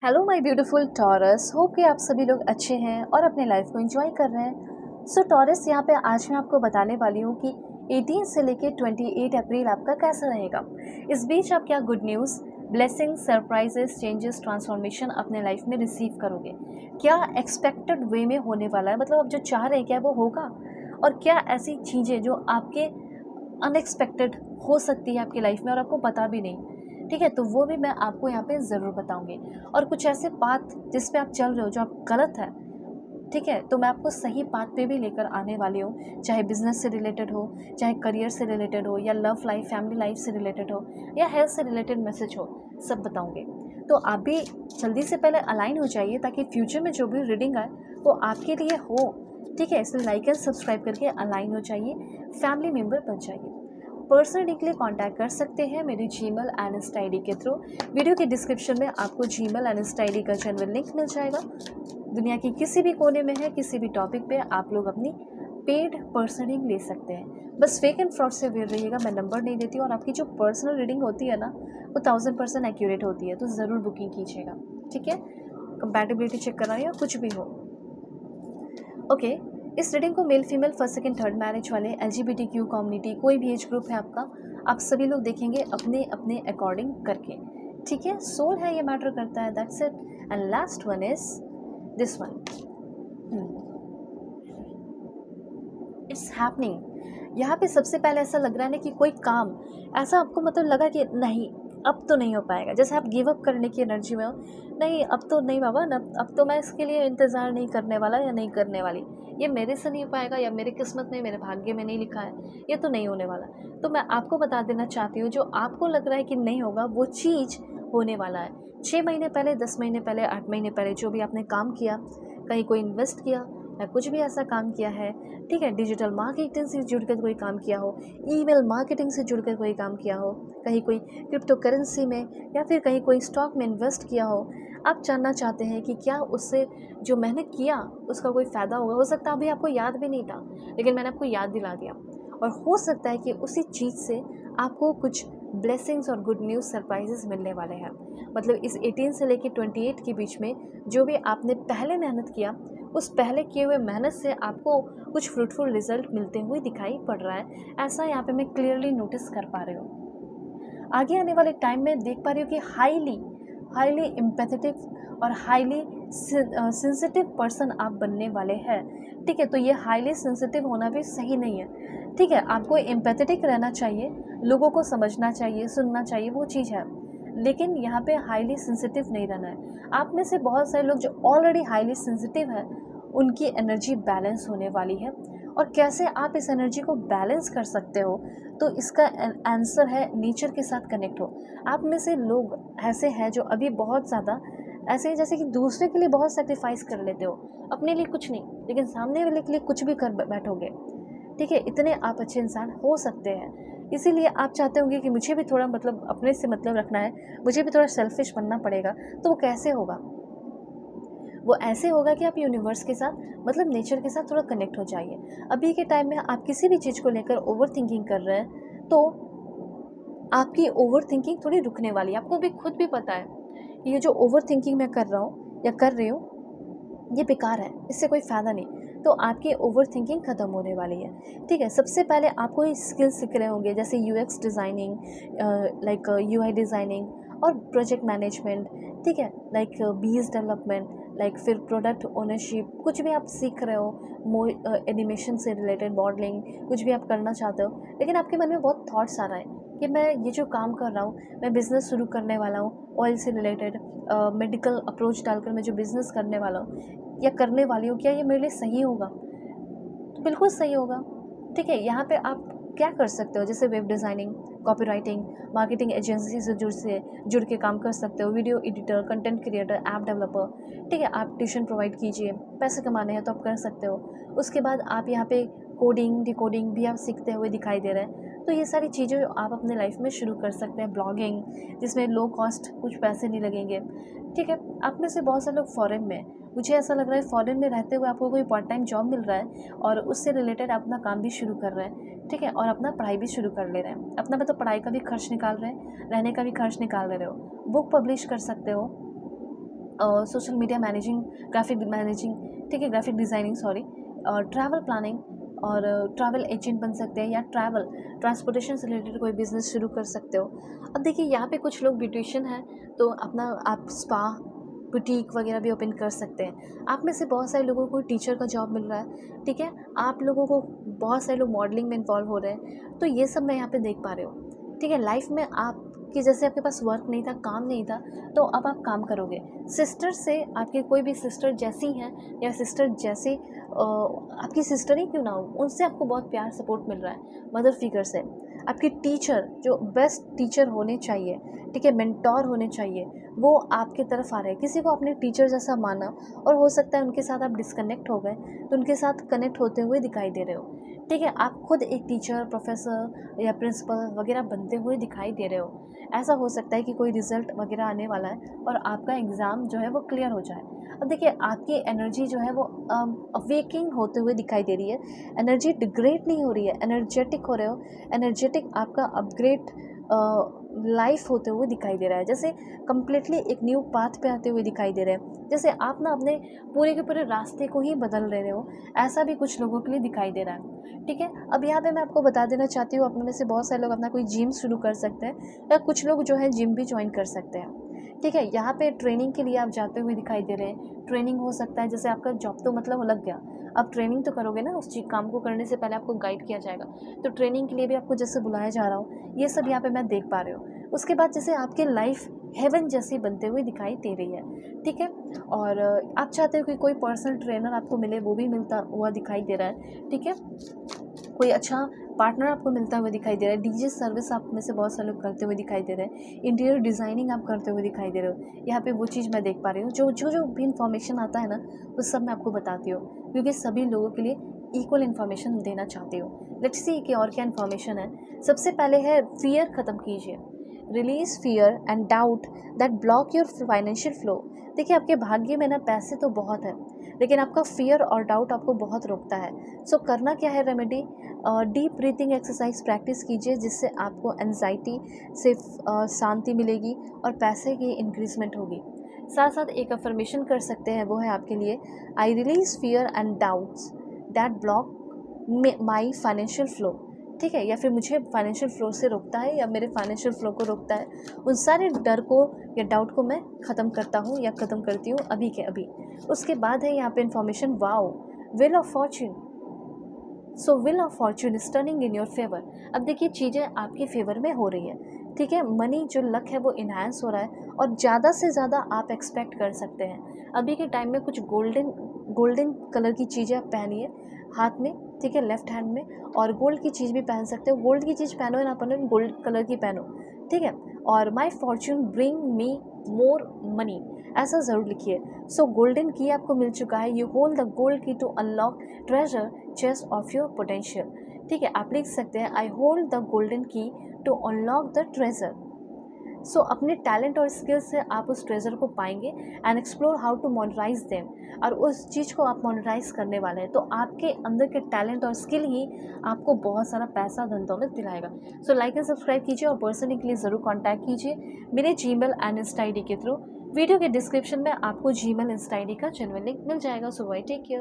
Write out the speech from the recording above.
Hello my beautiful taurus, hope कि आप सभी लोग अच्छे हैं और अपने लाइफ को एंजॉय कर रहे हैं। सो टॉरस, यहाँ पे आज मैं आपको बताने वाली हूँ कि 18 से लेके 28 अप्रैल आपका कैसा रहेगा। इस बीच आप क्या good news, blessing, surprises, changes, transformation अपने लाइफ में रिसीव करोगे। क्या एक्सपेक्टेड वे में होने वाला है, मतलब आप जो चाह रहे हैं क्या वो होगा, और क्या ऐसी चीज़ें जो आपके अनएक्सपेक्टेड हो सकती है आपकी लाइफ में और आपको पता भी नहीं। ठीक है, तो वो भी मैं आपको यहाँ पे ज़रूर बताऊंगी। और कुछ ऐसे पाथ जिस पे आप चल रहे हो जो आप गलत है, ठीक है, तो मैं आपको सही पाथ पे भी लेकर आने वाली हूँ। चाहे बिजनेस से रिलेटेड हो, चाहे करियर से रिलेटेड हो, या लव लाइफ, फैमिली लाइफ से रिलेटेड हो, या हेल्थ से रिलेटेड मैसेज हो, सब बताऊंगे। तो आप भी जल्दी से पहले अलाइन हो जाइए ताकि फ्यूचर में जो भी रीडिंग आए वो आपके लिए हो। ठीक है, इसलिए लाइक एंड सब्सक्राइब करके अलाइन हो जाइए, फैमिली मेम्बर बन जाइए। पर्सनल रीडिंग के लिए कांटेक्ट कर सकते हैं मेरी Gmail and Insta I D के थ्रू। वीडियो के डिस्क्रिप्शन में आपको Gmail and Insta I D का जेन्युइन लिंक मिल जाएगा। दुनिया की किसी भी कोने में है, किसी भी टॉपिक पे आप लोग अपनी पेड पर्सनल रीडिंग ले सकते हैं। बस फेक एंड फ्रॉड से अवेयर रहिएगा, मैं नंबर नहीं देती, और आपकी जो पर्सनल रीडिंग होती है ना, वो 1000% एक्यूरेट होती है, तो ज़रूर बुकिंग कीजिएगा। ठीक है, कंपैटिबिलिटी चेक कराना या कुछ भी हो। ओके, इस रीडिंग को male female, first second third marriage वाले, LGBTQ कम्युनिटी, कोई भी एज ग्रुप है आपका, आप सभी लोग देखेंगे अपने अपने अकॉर्डिंग करके। ठीक है, सोल है, ये मैटर करता है, that's it. And last one is this one, it's happening. यहाँ पे सबसे पहले ऐसा लग रहा है ना कि कोई काम ऐसा आपको मतलब लगा कि नहीं, अब तो नहीं हो पाएगा, जैसे आप गिव अप करने की एनर्जी में हो। नहीं, अब तो नहीं बाबा ना, अब तो मैं इसके लिए इंतज़ार नहीं करने वाला या नहीं करने वाली, ये मेरे से नहीं हो पाएगा, या मेरी किस्मत में, मेरे भाग्य में नहीं लिखा है, ये तो नहीं होने वाला। तो मैं आपको बता देना चाहती हूँ, जो आपको लग रहा है कि नहीं होगा, वो चीज़ होने वाला है। 6 महीने पहले, 10 महीने पहले, 8 महीने पहले जो भी आपने काम किया, कहीं कोई इन्वेस्ट किया या कुछ भी ऐसा काम किया है, ठीक है, डिजिटल मार्केटिंग से जुड़कर कोई काम किया हो, ईमेल मार्केटिंग से जुड़कर कोई काम किया हो, कहीं कोई क्रिप्टो करेंसी में या फिर कहीं कोई स्टॉक में इन्वेस्ट किया हो, आप जानना चाहते हैं कि क्या उससे जो मेहनत किया उसका कोई फ़ायदा होगा। हो सकता है अभी आपको याद भी नहीं था, लेकिन मैंने आपको याद दिला दिया। और हो सकता है कि उसी चीज़ से आपको कुछ ब्लेसिंग्स और गुड न्यूज़, सरप्राइजेस मिलने वाले हैं। मतलब इस 18 से लेकर 28 के बीच में जो भी आपने पहले मेहनत किया, उस पहले किए हुए मेहनत से आपको कुछ फ्रूटफुल रिजल्ट मिलते हुए दिखाई पड़ रहा है। ऐसा यहाँ पे मैं क्लियरली नोटिस कर पा रही हूँ। आगे आने वाले टाइम में देख पा रही हूँ कि हाईली हाईली एम्पैथेटिक और हाईली सेंसिटिव पर्सन आप बनने वाले हैं। ठीक है, तो ये हाईली सेंसिटिव होना भी सही नहीं है। ठीक है, आपको एम्पैथेटिक रहना चाहिए, लोगों को समझना चाहिए, सुनना चाहिए, वो चीज़ है, लेकिन यहाँ पे हाईली सेंसिटिव नहीं रहना है। आप में से बहुत सारे लोग जो ऑलरेडी हाईली सेंसिटिव हैं, उनकी एनर्जी बैलेंस होने वाली है। और कैसे आप इस एनर्जी को बैलेंस कर सकते हो, तो इसका आंसर है नेचर के साथ कनेक्ट हो। आप में से लोग ऐसे हैं जो अभी बहुत ज़्यादा ऐसे हैं, जैसे कि दूसरे के लिए बहुत सेक्रीफाइस कर लेते हो, अपने लिए कुछ नहीं, लेकिन सामने वाले के लिए कुछ भी कर बैठोगे। ठीक है, इतने आप अच्छे इंसान हो सकते हैं। इसीलिए आप चाहते होंगे कि मुझे भी थोड़ा मतलब अपने से मतलब रखना है, मुझे भी थोड़ा सेल्फिश बनना पड़ेगा। तो वो कैसे होगा? वो ऐसे होगा कि आप यूनिवर्स के साथ, मतलब नेचर के साथ थोड़ा कनेक्ट हो जाइए। अभी के टाइम में आप किसी भी चीज़ को लेकर ओवर थिंकिंग कर रहे हैं, तो आपकी ओवर थिंकिंग थोड़ी रुकने वाली है। आपको भी खुद भी पता है कि ये जो ओवर थिंकिंग मैं कर रहा हूँ या कर रही हूँ, ये बेकार है, इससे कोई फ़ायदा नहीं। तो आपकी ओवर थिंकिंग ख़त्म होने वाली है। ठीक है, सबसे पहले आपको ये स्किल्स सीख रहे होंगे, जैसे UX designing, like UI designing और प्रोजेक्ट मैनेजमेंट। ठीक है, लाइक बीज डेवलपमेंट, लाइक फिर प्रोडक्ट ओनरशिप, कुछ भी आप सीख रहे हो, एनिमेशन से रिलेटेड, मॉडलिंग, कुछ भी आप करना चाहते हो, लेकिन आपके मन में बहुत थॉट्स आ रहा है कि मैं ये जो काम कर रहा हूँ, मैं बिज़नेस शुरू करने वाला हूँ ऑयल से रिलेटेड, मेडिकल अप्रोच डालकर मैं जो बिज़नेस करने वाला हूँ या करने वाली हूँ, क्या ये मेरे लिए सही होगा? तो बिल्कुल सही होगा। ठीक है, यहाँ पे आप क्या कर सकते हो, जैसे web designing, copywriting, marketing agency से जुड़ के काम कर सकते हो, video editor, content creator, app developer. ठीक है, आप ट्यूशन प्रोवाइड कीजिए, पैसे कमाने हैं तो आप कर सकते हो। उसके बाद आप यहाँ पे कोडिंग, डिकोडिंग भी आप सीखते हुए दिखाई दे रहे हैं, तो ये सारी चीज़ें आप अपने लाइफ में शुरू कर सकते हैं। ब्लॉगिंग, जिसमें लो कॉस्ट, कुछ पैसे नहीं लगेंगे। ठीक है, आप में से बहुत सारे लोग फॉरेन में, मुझे ऐसा लग रहा है फॉरेन में रहते हुए आपको कोई पार्ट टाइम जॉब मिल रहा है और उससे रिलेटेड अपना काम भी शुरू कर रहे हैं। ठीक है, और अपना पढ़ाई भी शुरू कर ले रहे हैं, अपना मतलब पढ़ाई का भी खर्च निकाल रहे हैं, रहने का भी खर्च निकाल ले रहे हो, बुक पब्लिश कर सकते हो। Social media managing, graphic managing, ठीक है, graphic designing sorry, travel planning और ट्रैवल एजेंट बन सकते हैं, या ट्रांसपोर्टेशन से रिलेटेड कोई बिज़नेस शुरू कर सकते हो। अब देखिए यहाँ पे कुछ लोग ब्यूटिशियन हैं, तो अपना आप स्पा, बुटीक वगैरह भी ओपन कर सकते हैं। आप में से बहुत सारे लोगों को टीचर का जॉब मिल रहा है, ठीक है, आप लोगों को बहुत सारे लोग मॉडलिंग में इन्वॉल्व हो रहे हैं, तो ये सब मैं यहाँ पे देख पा रही हूँ, ठीक है। लाइफ में आप कि जैसे आपके पास वर्क नहीं था, काम नहीं था, तो अब आप काम करोगे। सिस्टर से, आपकी कोई भी सिस्टर जैसी हैं या सिस्टर जैसी आपकी सिस्टर ही क्यों ना हो, उनसे आपको बहुत प्यार सपोर्ट मिल रहा है, मदर फिगर से। आपकी टीचर जो बेस्ट टीचर होने चाहिए, ठीक है, मेंटोर होने चाहिए, वो आपके तरफ आ रहे हैं। किसी को अपने टीचर जैसा माना और हो सकता है उनके साथ आप डिस्कनेक्ट हो गए, तो उनके साथ कनेक्ट होते हुए दिखाई दे रहे हो, ठीक है। आप खुद एक टीचर, प्रोफेसर या प्रिंसिपल वगैरह बनते हुए दिखाई दे रहे हो। ऐसा हो सकता है कि कोई रिज़ल्ट वगैरह आने वाला है और आपका एग्ज़ाम जो है वो क्लियर हो जाए। अब देखिए आपकी एनर्जी जो है वो अवेकिंग होते हुए दिखाई दे रही है, एनर्जी डिग्रेड नहीं हो रही है, एनर्जेटिक हो रहे हो, एनर्जेटिक आपका अपग्रेड लाइफ होते हुए दिखाई दे रहा है, जैसे कम्प्लीटली एक न्यू पाथ पे आते हुए दिखाई दे रहे हैं, जैसे आप ना अपने पूरे के पूरे रास्ते को ही बदल रहे हो। ऐसा भी कुछ लोगों के लिए दिखाई दे रहा है, ठीक है। अब यहाँ पे मैं आपको बता देना चाहती हूँ, अपने में से बहुत सारे लोग अपना कोई जिम शुरू कर सकते हैं, या कुछ लोग जो है जिम भी ज्वाइन कर सकते हैं, ठीक है। यहाँ पे ट्रेनिंग के लिए आप जाते हुए दिखाई दे रहे हैं। ट्रेनिंग हो सकता है, जैसे आपका जॉब तो मतलब लग गया, अब ट्रेनिंग तो करोगे ना, उस चीज़ काम को करने से पहले आपको गाइड किया जाएगा, तो ट्रेनिंग के लिए भी आपको जैसे बुलाया जा रहा हो, ये सब यहाँ पे मैं देख पा रही हूँ। उसके बाद जैसे आपकी लाइफ हेवन जैसी बनते हुए दिखाई दे रही है, ठीक है। और आप चाहते हो कि कोई पर्सनल ट्रेनर आपको मिले, वो भी मिलता हुआ दिखाई दे रहा है, ठीक है। कोई अच्छा पार्टनर आपको मिलता हुआ दिखाई दे रहा है। डीजे सर्विस आप में से बहुत सारे लोग करते हुए दिखाई दे रहे हैं। इंटीरियर डिज़ाइनिंग आप करते हुए दिखाई दे रहे हो। यहाँ पे वो चीज़ मैं देख पा रही हूँ। जो भी इन्फॉर्मेशन आता है ना, वो सब मैं आपको बताती हूँ, क्योंकि सभी लोगों के लिए इक्वल इन्फॉर्मेशन देना चाहती हूँ। लेट्स सी कि और क्या इन्फॉर्मेशन है। सबसे पहले है फियर ख़त्म कीजिए। Release fear and doubt that block your financial flow. देखिए आपके भाग्य में ना पैसे तो बहुत है, लेकिन आपका फियर और डाउट आपको बहुत रोकता है। सो करना क्या है remedy, deep breathing exercise practice कीजिए, जिससे आपको एंजाइटी से शांति मिलेगी और पैसे की इंक्रीजमेंट होगी। साथ साथ एक अफर्मेशन कर सकते हैं, वो है आपके लिए, I release fear and doubts that block my financial flow, ठीक है। या फिर मुझे फाइनेंशियल फ्लो से रोकता है, या मेरे फाइनेंशियल फ्लो को रोकता है, उन सारे डर को या डाउट को मैं ख़त्म करता हूँ या ख़त्म करती हूँ अभी के अभी। उसके बाद है यहाँ पे information, wow, will of Fortune. So will of Fortune is turning in your favour. अब देखिए चीज़ें आपके फेवर में हो रही है, ठीक है। मनी जो लक है वो इन्हांस हो रहा है, और ज़्यादा से ज़्यादा आप एक्सपेक्ट कर सकते हैं। अभी के टाइम में कुछ गोल्डन कलर की चीज़ें आप पहनिए हाथ में, ठीक है, लेफ्ट हैंड में, और गोल्ड की चीज़ भी पहन सकते हो। गोल्ड की चीज़ पहनो या ना पहनो, गोल्ड कलर की पहनो, ठीक है। और my fortune bring me more money, ऐसा ज़रूर लिखिए। सो गोल्डन की आपको मिल चुका है। You hold the gold key to unlock treasure chest of your potential, ठीक है। आप लिख सकते हैं, I hold the golden key to unlock the treasure. So अपने टैलेंट और स्किल्स से आप उस ट्रेजर को पाएंगे and explore how to monetize them, और उस चीज़ को आप मोनेटाइज करने वाले हैं, तो आपके अंदर के टैलेंट और स्किल ही आपको बहुत सारा पैसा, धन दौलत दिलाएगा। सो लाइक एंड सब्सक्राइब कीजिए, और पर्सनली के लिए ज़रूर कॉन्टैक्ट कीजिए मेरे Gmail and Insta I D के थ्रू। वीडियो के डिस्क्रिप्शन में आपको जीमेल इंस्टा आई डी का जेन्युइन लिंक मिल जाएगा। सो बाय, टेक केयर।